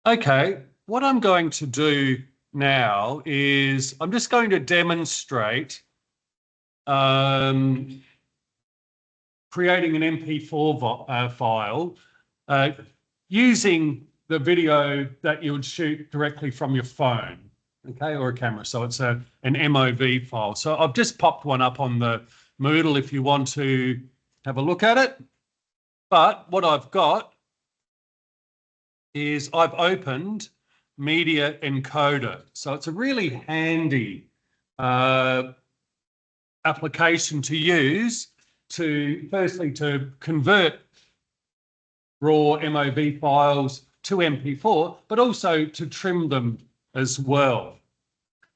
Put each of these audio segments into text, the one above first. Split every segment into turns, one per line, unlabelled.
Okay, what I'm going to do now is I'm just going to demonstrate creating an mp4 file using the video that you would shoot directly from your phone, okay, or a camera. So it's an MOV file. So I've just popped one up on the Moodle if you want to have a look at it. But what I've got is I've opened Media Encoder. So it's a really handy application to use to, firstly, to convert raw MOV files to MP4, but also to trim them as well.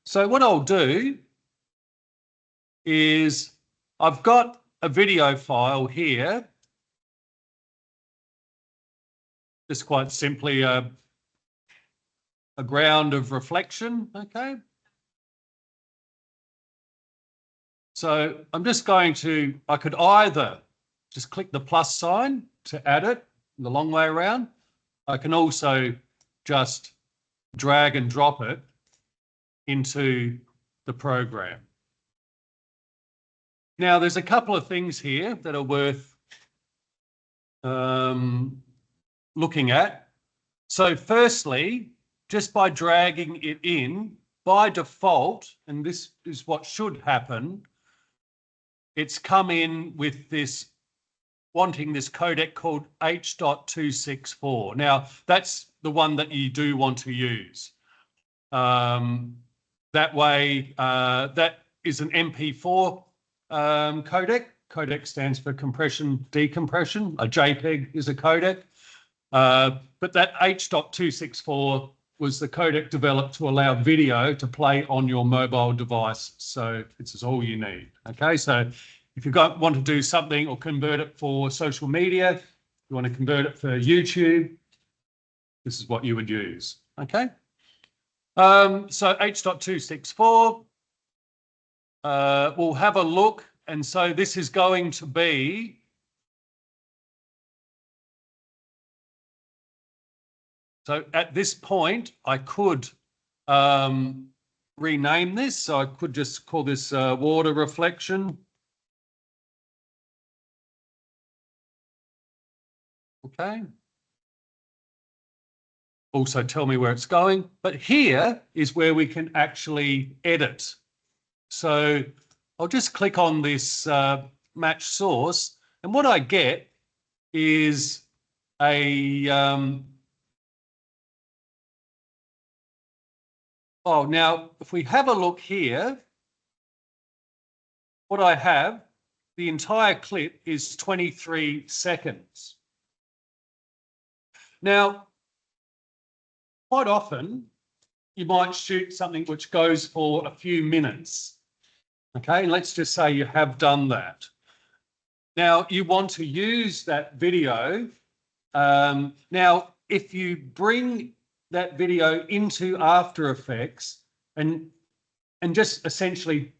So what I'll do is I've got a video file here, just quite simply a ground of reflection, okay? So I'm just going to, I could either just click the plus sign to add it the long way around. I can also just drag and drop it into the program. Now, there's a couple of things here that are worth looking at. So firstly, just by dragging it in, by default, and this is what should happen, it's come in with this, wanting this codec called H.264. Now, that's the one that you do want to use. That way, that is an MP4 codec. Codec stands for compression, decompression. A JPEG is a codec. But that H.264 was the codec developed to allow video to play on your mobile device. So this is all you need. Okay, so if you want to do something or convert it for social media, you want to convert it for YouTube, this is what you would use. Okay. So H.264, we'll have a look. And so this is going to be so at this point, I could rename this. So I could just call this water reflection. Okay. Also tell me where it's going. But here is where we can actually edit. So I'll just click on this match source. And what I get is a oh, now, if we have a look here, what I have, the entire clip is 23 seconds. Now, quite often, you might shoot something which goes for a few minutes. Okay, and let's just say you have done that. Now, you want to use that video. Now, if you bring that video into After Effects and just essentially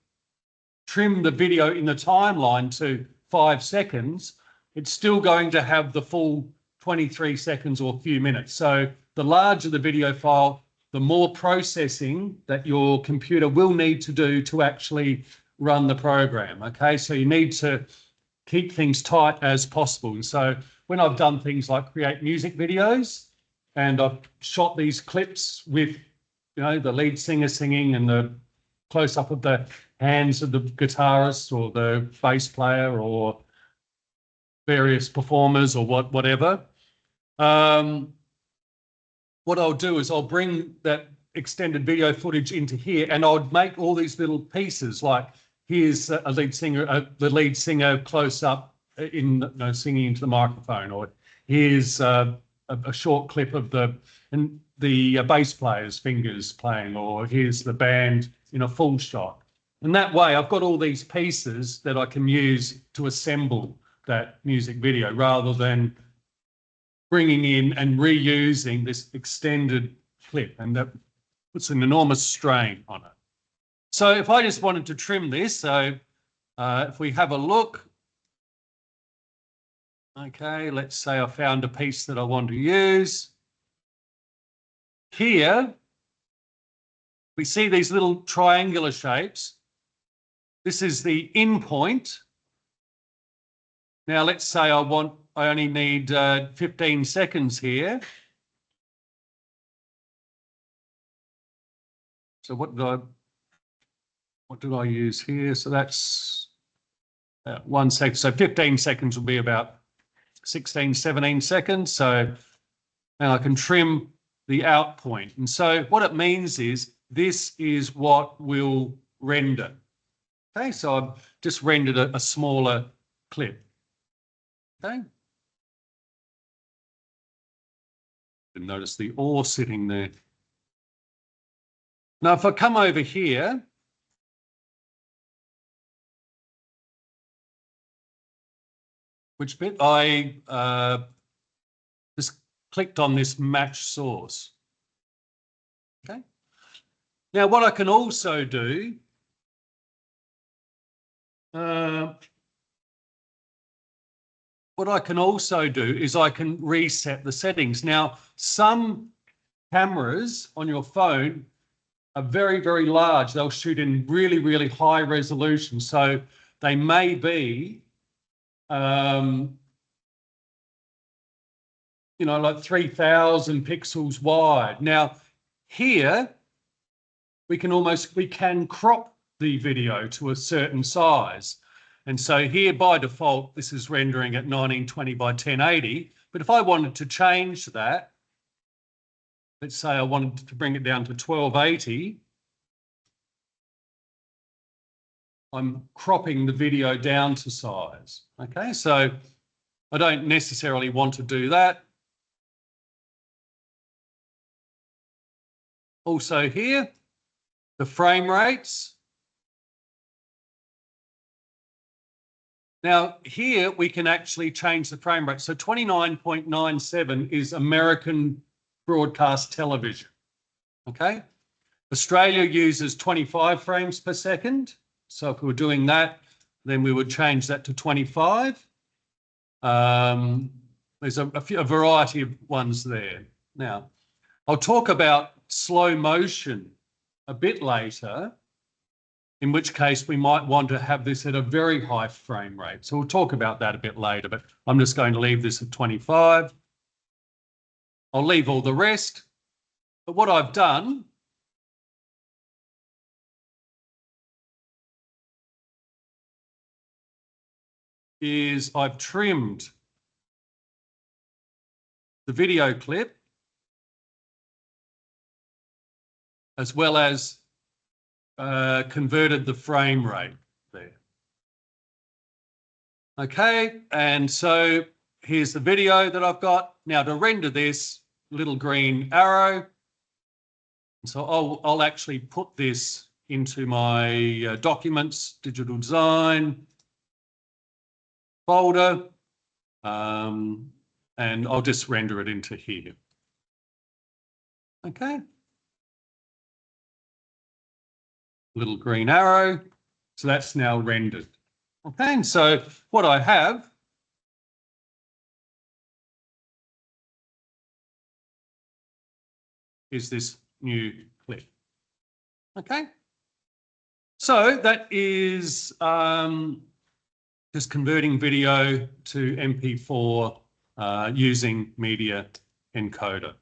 trim the video in the timeline to 5 seconds, it's still going to have the full 23 seconds or a few minutes. So the larger the video file, the more processing that your computer will need to do to actually run the program. Okay, so you need to keep things tight as possible. And so when I've done things like create music videos, and I've shot these clips with, you know, the lead singer singing and the close-up of the hands of the guitarist or the bass player or various performers or whatever. What I'll do is I'll bring that extended video footage into here, and I'll make all these little pieces. Like here's a lead singer, the lead singer close up in, you know, singing into the microphone, or here's a short clip of the bass player's fingers playing, or here's the band in a full shot. And that way I've got all these pieces that I can use to assemble that music video, rather than bringing in and reusing this extended clip, and that puts an enormous strain on it. So if I just wanted to trim this, so if we have a look, okay, let's say I found a piece that I want to use. here, we see these little triangular shapes. This is the in point. Now, let's say I only need 15 seconds here. So what did I use here? So that's 1 second. So 15 seconds will be about 16, 17 seconds. So now I can trim the out point. And so what it means is this is what will render. Okay, so I've just rendered a smaller clip. Okay. And notice the ore sitting there. Now, if I come over here, which bit? I just clicked on this match source. Okay. Now, what I can also do, is I can reset the settings. Now, some cameras on your phone are very, very large. They'll shoot in really, really high resolution. So they may be, you know, like 3,000 pixels wide. Now, here, we can crop the video to a certain size. And so here, by default, this is rendering at 1920 by 1080. But if I wanted to change that, let's say I wanted to bring it down to 1280, I'm cropping the video down to size. Okay, so I don't necessarily want to do that. Also here, the frame rates. Now here we can actually change the frame rate. So 29.97 is American broadcast television. Okay. Australia uses 25 frames per second. So if we were doing that, then we would change that to 25. There's a variety of ones there. Now, I'll talk about slow motion a bit later, in which case we might want to have this at a very high frame rate. So we'll talk about that a bit later, but I'm just going to leave this at 25. I'll leave all the rest. But what I've done is I've trimmed the video clip as well as converted the frame rate there. Okay, and so here's the video that I've got. Now to render this, little green arrow. So I'll actually put this into my documents, digital design folder, and I'll just render it into here. Okay. Little green arrow. So that's now rendered. Okay, and so what I have is this new clip. Okay. So that is just converting video to mp4 using Media Encoder.